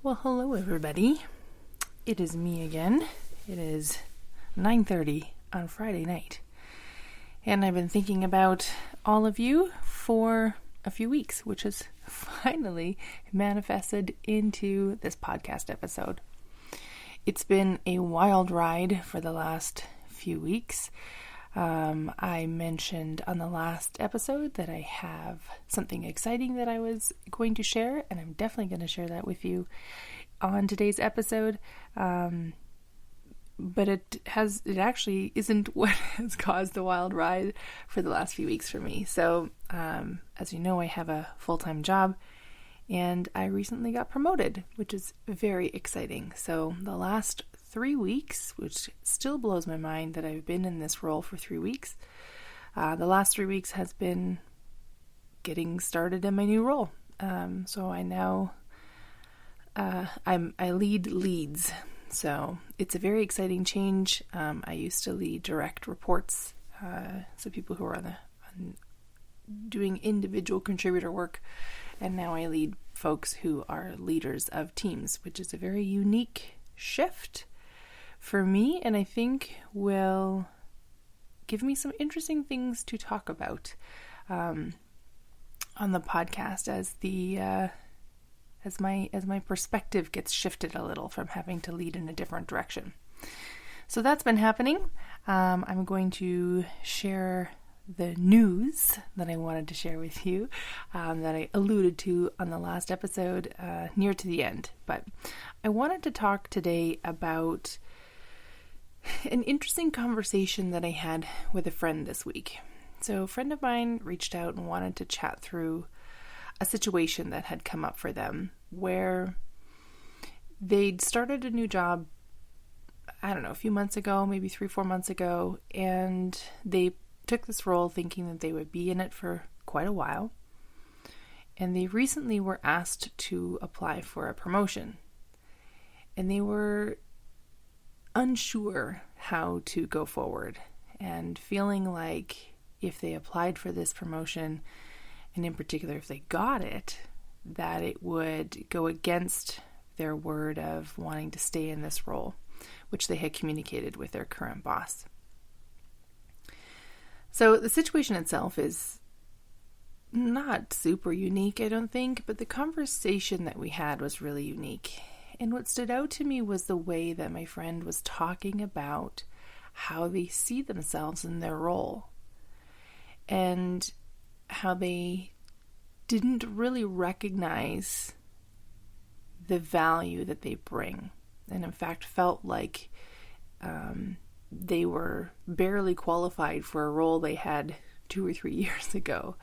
Well, hello everybody. It is me again. It is 9:30 on Friday night. And I've been thinking about all of you for a few weeks, which has finally manifested into this podcast episode. It's been a wild ride for the last few weeks. I mentioned on the last episode that I have something exciting that I was going to share, and I'm definitely going to share that with you on today's episode. But it actually isn't what has caused the wild ride for the last few weeks for me. So, as you know, I have a full-time job, and I recently got promoted, which is very exciting. So the last 3 weeks, which still blows my mind that I've been in this role for 3 weeks. The last 3 weeks has been getting started in my new role. So I now, I lead leads. So it's a very exciting change. I used to lead direct reports. So people who are on doing individual contributor work. And now I lead folks who are leaders of teams, which is a very unique shift for me, and I think will give me some interesting things to talk about on the podcast as my perspective gets shifted a little from having to lead in a different direction. So that's been happening. I'm going to share the news that I wanted to share with you that I alluded to on the last episode near to the end. But I wanted to talk today about an interesting conversation that I had with a friend this week. So a friend of mine reached out and wanted to chat through a situation that had come up for them where they'd started a new job, I don't know, a few months ago, maybe 3-4 months ago, and they took this role thinking that they would be in it for quite a while. And they recently were asked to apply for a promotion. And they were unsure how to go forward and feeling like if they applied for this promotion, and in particular if they got it, that it would go against their word of wanting to stay in this role, which they had communicated with their current boss. So the situation itself is not super unique, I don't think, but the conversation that we had was really unique. And what stood out to me was the way that my friend was talking about how they see themselves in their role and how they didn't really recognize the value that they bring, and in fact felt like they were barely qualified for a role they had 2 or 3 years ago.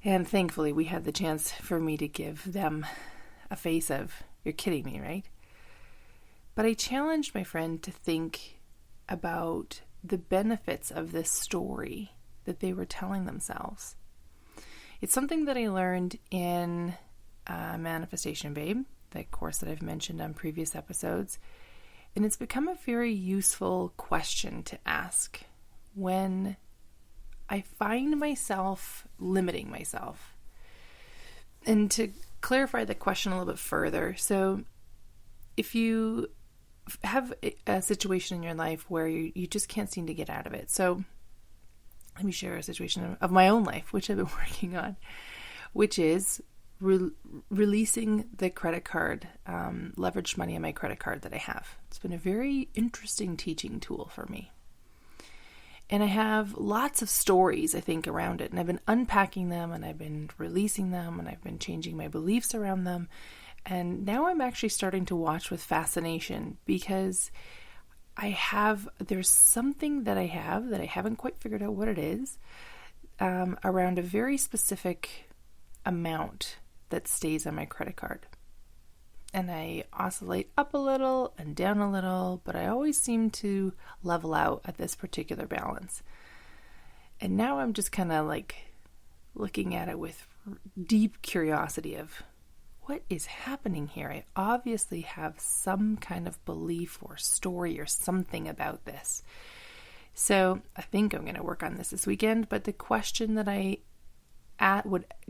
And thankfully we had the chance for me to give them a face of, "You're kidding me, right?" But I challenged my friend to think about the benefits of this story that they were telling themselves. It's something that I learned in Manifestation Babe, that course that I've mentioned on previous episodes. And it's become a very useful question to ask when I find myself limiting myself. And to clarify the question a little bit further, so if you have a situation in your life where you just can't seem to get out of it. So let me share a situation of my own life, which I've been working on, which is releasing the credit card, leveraged money on my credit card that I have. It's been a very interesting teaching tool for me. And I have lots of stories, I think, around it. And I've been unpacking them, and I've been releasing them, and I've been changing my beliefs around them. And now I'm actually starting to watch with fascination, because there's something that I have that I haven't quite figured out what it is, around a very specific amount that stays on my credit card. And I oscillate up a little and down a little, but I always seem to level out at this particular balance. And now I'm just kind of like looking at it with deep curiosity of what is happening here. I obviously have some kind of belief or story or something about this. So I think I'm going to work on this weekend. But the question that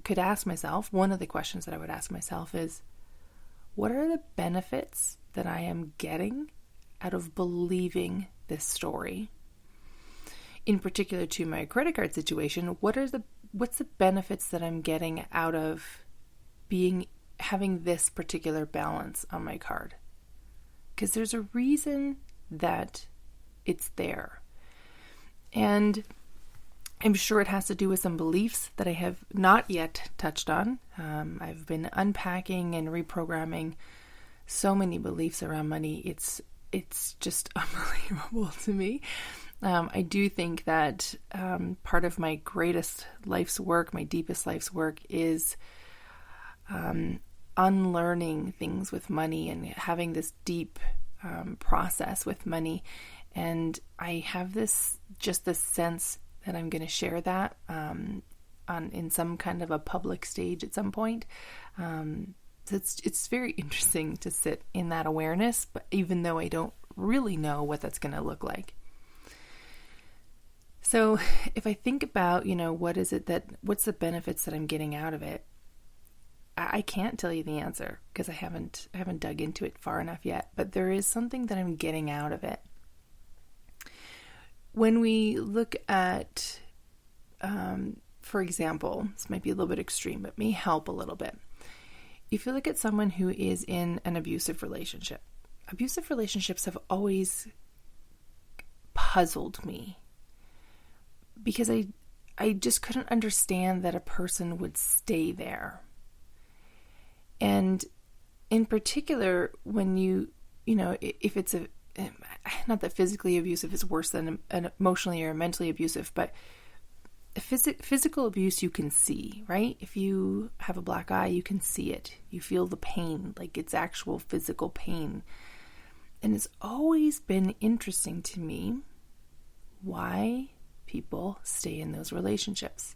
could ask myself, one of the questions that I would ask myself is, what are the benefits that I am getting out of believing this story? In particular to my credit card situation, what's the benefits that I'm getting out of having this particular balance on my card? Because there's a reason that it's there. And I'm sure it has to do with some beliefs that I have not yet touched on. I've been unpacking and reprogramming so many beliefs around money. It's just unbelievable to me. I do think that part of my greatest life's work, my deepest life's work, is unlearning things with money and having this deep process with money. And I have this sense that I'm going to share that in some kind of a public stage at some point. So it's very interesting to sit in that awareness, but even though I don't really know what that's going to look like. So if I think about, what's the benefits that I'm getting out of it? I can't tell you the answer because I haven't dug into it far enough yet, but there is something that I'm getting out of it. When we look at, for example, this might be a little bit extreme, but may help a little bit. If you look at someone who is in an abusive relationship, abusive relationships have always puzzled me because I just couldn't understand that a person would stay there. And in particular, when if it's not that physically abusive is worse than an emotionally or mentally abusive, but physical abuse you can see, right? If you have a black eye, you can see it. You feel the pain, like it's actual physical pain. And it's always been interesting to me why people stay in those relationships.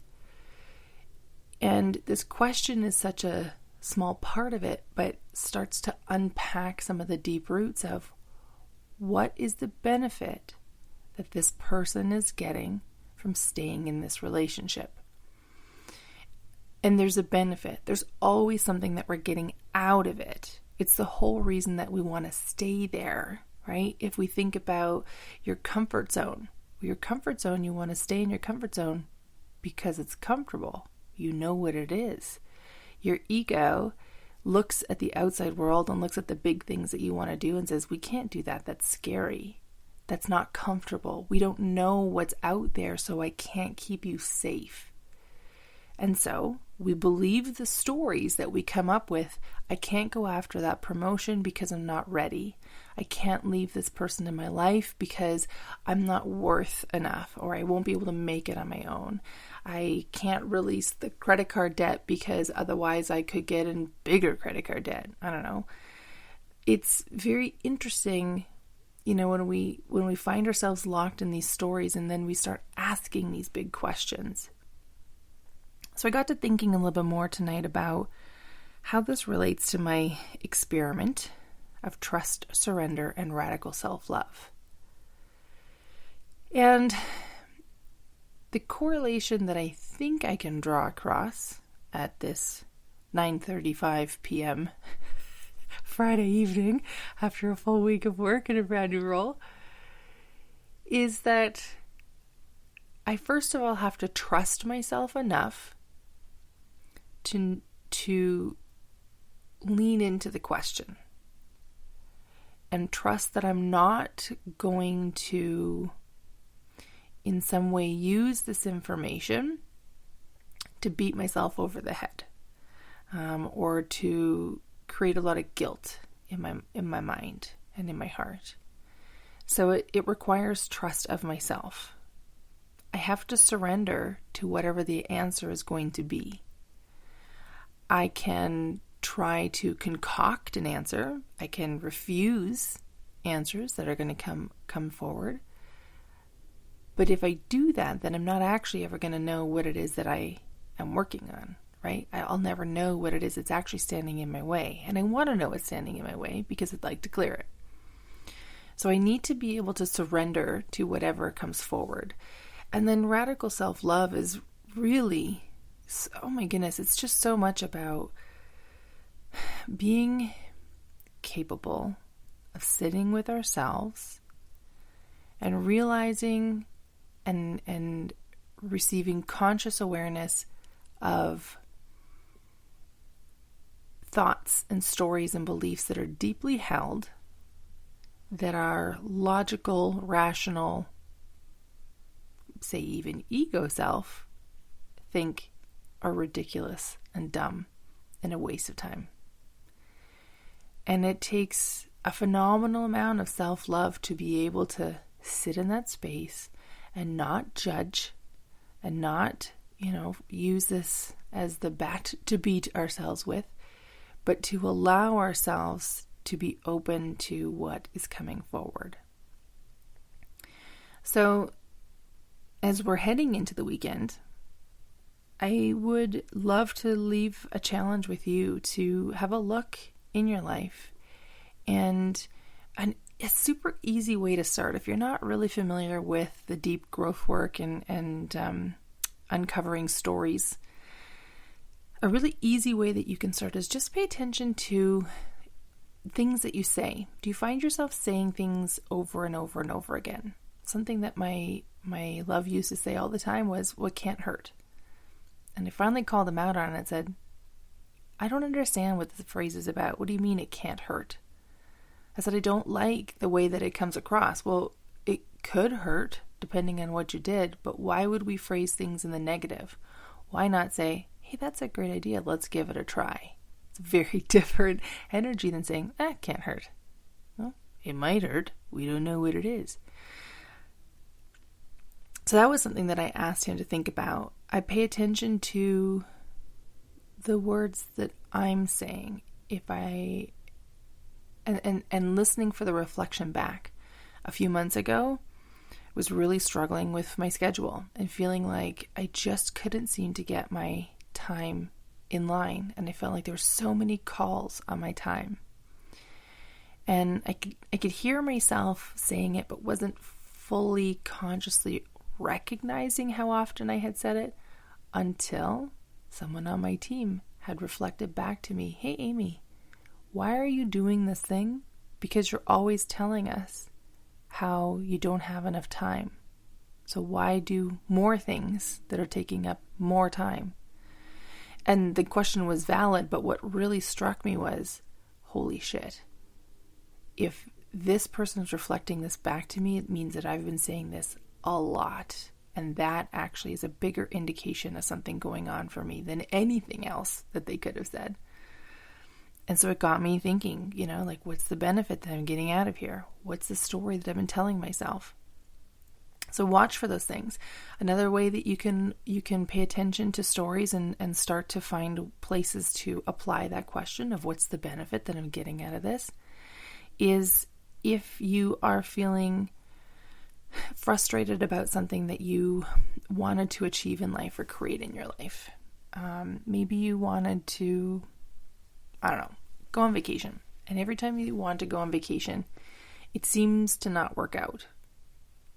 And this question is such a small part of it, but starts to unpack some of the deep roots of what is the benefit that this person is getting from staying in this relationship. And there's a benefit. There's always something that we're getting out of it. It's the whole reason that we want to stay there, right? If we think about your comfort zone, you want to stay in your comfort zone because it's comfortable. You know what it is. Your ego looks at the outside world and looks at the big things that you want to do and says, we can't do that. That's scary. That's not comfortable. We don't know what's out there, so I can't keep you safe. And so we believe the stories that we come up with. I can't go after that promotion because I'm not ready. I can't leave this person in my life because I'm not worth enough, or I won't be able to make it on my own. I can't release the credit card debt because otherwise I could get in bigger credit card debt. I don't know. It's very interesting, when we find ourselves locked in these stories and then we start asking these big questions. So I got to thinking a little bit more tonight about how this relates to my experiment of trust, surrender, and radical self-love. And the correlation that I think I can draw across at this 9:35 p.m. Friday evening after a full week of work in a brand new role is that I first of all have to trust myself enough to lean into the question and trust that I'm not going to in some way use this information to beat myself over the head, or to create a lot of guilt in my mind and in my heart. So it requires trust of myself. I have to surrender to whatever the answer is going to be. I can try to concoct an answer. I can refuse answers that are going to come forward. But if I do that, then I'm not actually ever going to know what it is that I am working on, right? I'll never know what it is that's actually standing in my way. And I want to know what's standing in my way because I'd like to clear it. So I need to be able to surrender to whatever comes forward. And then radical self-love is really, oh my goodness, it's just so much about being capable of sitting with ourselves and realizing and receiving conscious awareness of thoughts and stories and beliefs that are deeply held, that our logical, rational, say even ego self, think are ridiculous and dumb and a waste of time. And it takes a phenomenal amount of self-love to be able to sit in that space and not judge and not, use this as the bat to beat ourselves with, but to allow ourselves to be open to what is coming forward. So, as we're heading into the weekend, I would love to leave a challenge with you to have a look in your life. And a super easy way to start, if you're not really familiar with the deep growth work and uncovering stories, a really easy way that you can start is just pay attention to things that you say. Do you find yourself saying things over and over and over again? Something that my love used to say all the time was, "What can't hurt?" And I finally called him out on it and said, "I don't understand what the phrase is about. What do you mean it can't hurt?" I said, "I don't like the way that it comes across." Well, it could hurt depending on what you did, but why would we phrase things in the negative? Why not say, "Hey, that's a great idea. Let's give it a try"? It's a very different energy than saying, "That can't hurt." Well, it might hurt. We don't know what it is. So that was something that I asked him to think about. I pay attention to the words that I'm saying. And listening for the reflection back. A few months ago, I was really struggling with my schedule and feeling like I just couldn't seem to get my time in line. And I felt like there were so many calls on my time. And I could hear myself saying it, but wasn't fully consciously recognizing how often I had said it until someone on my team had reflected back to me, "Hey, Amy, why are you doing this thing? Because you're always telling us how you don't have enough time. So why do more things that are taking up more time?" And the question was valid, but what really struck me was, holy shit. If this person is reflecting this back to me, it means that I've been saying this a lot. And that actually is a bigger indication of something going on for me than anything else that they could have said. And so it got me thinking, what's the benefit that I'm getting out of here? What's the story that I've been telling myself? So watch for those things. Another way that you can pay attention to stories and start to find places to apply that question of what's the benefit that I'm getting out of this is if you are feeling frustrated about something that you wanted to achieve in life or create in your life. Maybe you wanted to, go on vacation. And every time you want to go on vacation, it seems to not work out.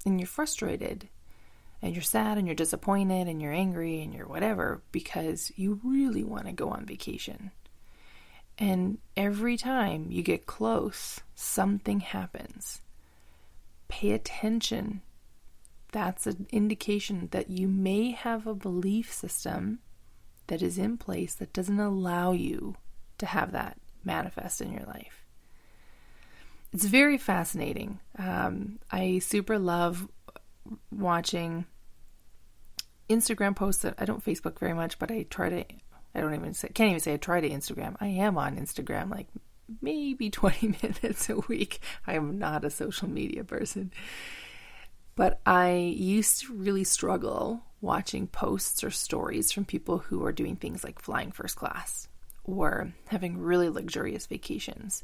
And you're frustrated, and you're sad, and you're disappointed, and you're angry, and you're whatever, because you really want to go on vacation. And every time you get close, something happens. Pay attention. That's an indication that you may have a belief system that is in place that doesn't allow you to have that manifest in your life. It's very fascinating. I super love watching Instagram posts. I don't Facebook very much, but can't even say I try to Instagram. I am on Instagram like maybe 20 minutes a week. I am not a social media person. But I used to really struggle watching posts or stories from people who are doing things like flying first class or having really luxurious vacations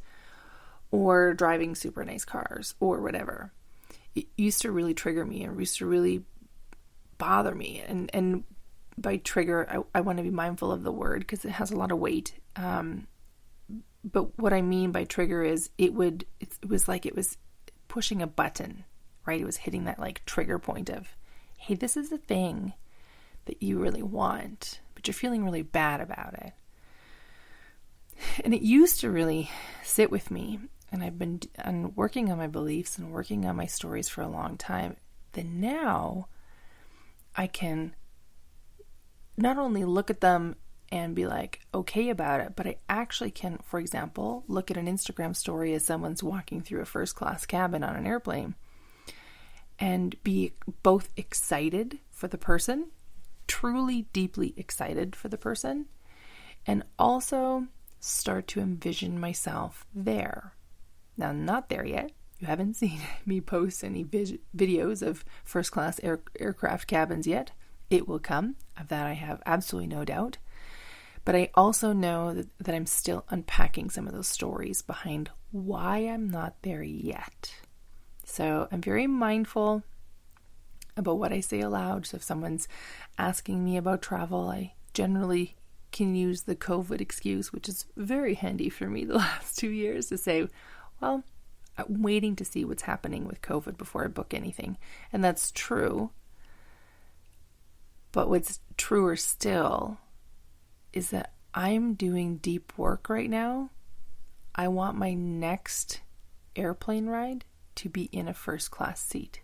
or driving super nice cars or whatever. It used to really trigger me and used to really bother me. And by trigger, I want to be mindful of the word because it has a lot of weight. But what I mean by trigger is it was like it was pushing a button, right? It was hitting that like trigger point of, hey, this is the thing that you really want, but you're feeling really bad about it. And it used to really sit with me, and I've been working on my beliefs and working on my stories for a long time, then now I can not only look at them and be like, okay about it, but I actually can, for example, look at an Instagram story as someone's walking through a first-class cabin on an airplane and be both excited for the person, truly deeply excited for the person, and also start to envision myself there. Now, I'm not there yet. You haven't seen me post any videos of first-class aircraft cabins yet. It will come. Of that I have absolutely no doubt. But I also know that I'm still unpacking some of those stories behind why I'm not there yet. So I'm very mindful about what I say aloud. So if someone's asking me about travel, I generally can use the COVID excuse, which is very handy for me the last 2 years, to say, well, I'm waiting to see what's happening with COVID before I book anything. And that's true. But what's truer still is that I'm doing deep work right now. I want my next airplane ride to be in a first-class seat.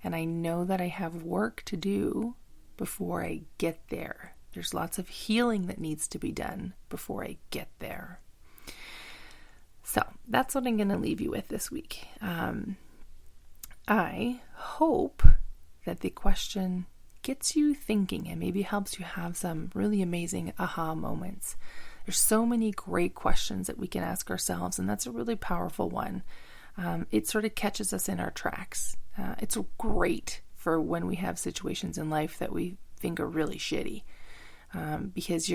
And I know that I have work to do before I get there. There's lots of healing that needs to be done before I get there. So that's what I'm going to leave you with this week. I hope that the question gets you thinking and maybe helps you have some really amazing aha moments. There's so many great questions that we can ask ourselves, and that's a really powerful one. It sort of catches us in our tracks. It's great for when we have situations in life that we think are really shitty, because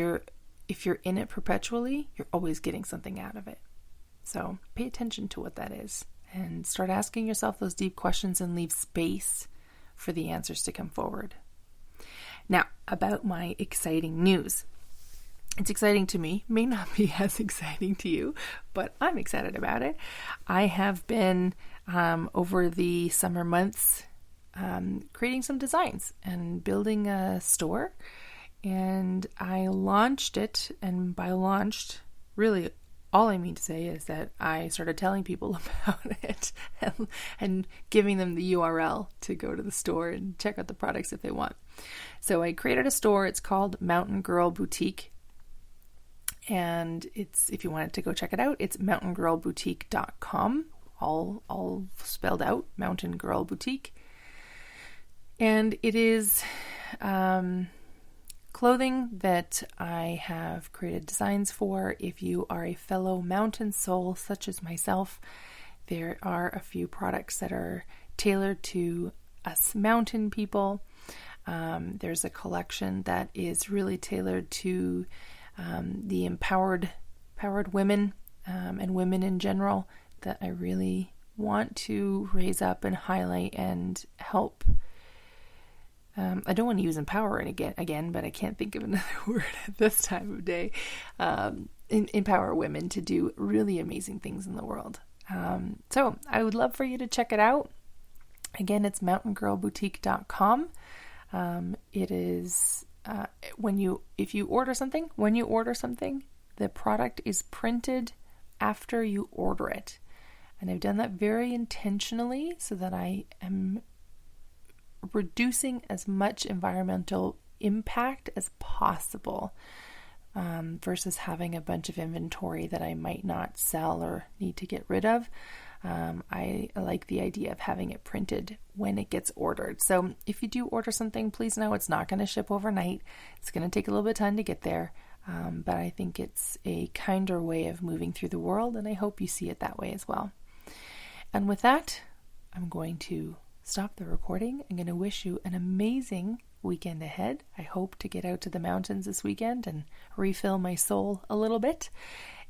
if you're in it perpetually, you're always getting something out of it. So pay attention to what that is and start asking yourself those deep questions and leave space for the answers to come forward. Now, about my exciting news. It's exciting to me, may not be as exciting to you, but I'm excited about it. I have been, over the summer months, creating some designs and building a store. And I launched it, and by launched, really all I mean to say is that I started telling people about it and giving them the URL to go to the store and check out the products if they want. So I created a store. It's called Mountain Girl Boutique. And it's, if you wanted to go check it out, it's mountaingirlboutique.com, all spelled out, Mountain Girl Boutique. And it is clothing that I have created designs for. If you are a fellow mountain soul such as myself, there are a few products that are tailored to us mountain people. There's a collection that is really tailored to the empowered women and women in general that I really want to raise up and highlight and help. I don't want to use empowering again, but I can't think of another word at this time of day. Empower women to do really amazing things in the world. So I would love for you to check it out. Again, it's mountaingirlboutique.com. It is when you order something, the product is printed after you order it. And I've done that very intentionally so that I am reducing as much environmental impact as possible, versus having a bunch of inventory that I might not sell or need to get rid of. I like the idea of having it printed when it gets ordered. So if you do order something, please know it's not going to ship overnight. It's going to take a little bit of time to get there. But I think it's a kinder way of moving through the world, and I hope you see it that way as well. And with that, I'm going to stop the recording. I'm going to wish you an amazing weekend ahead. I hope to get out to the mountains this weekend and refill my soul a little bit.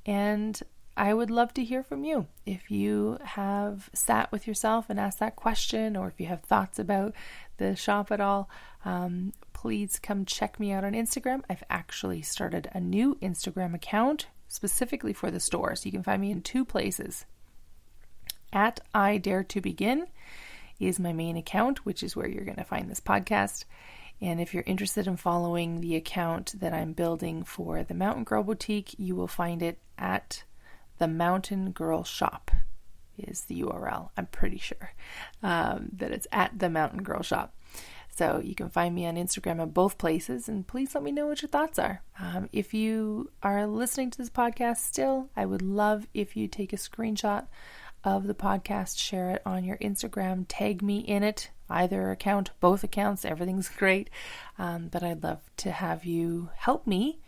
And I would love to hear from you. If you have sat with yourself and asked that question, or if you have thoughts about the shop at all, please come check me out on Instagram. I've actually started a new Instagram account specifically for the store. So you can find me in 2 places. At I Dare to Begin is my main account, which is where you're going to find this podcast. And if you're interested in following the account that I'm building for the Mountain Girl Boutique, you will find it at The Mountain Girl Shop is the URL. I'm pretty sure that it's at The Mountain Girl Shop. So you can find me on Instagram at both places, and please let me know what your thoughts are. If you are listening to this podcast still, I would love if you take a screenshot of the podcast, share it on your Instagram, tag me in it, either account, both accounts, everything's great. But I'd love to have you help me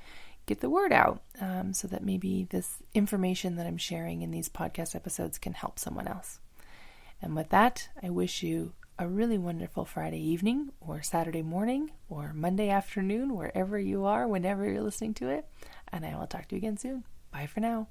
get the word out so that maybe this information that I'm sharing in these podcast episodes can help someone else. And with that, I wish you a really wonderful Friday evening or Saturday morning or Monday afternoon, wherever you are, whenever you're listening to it. And I will talk to you again soon. Bye for now.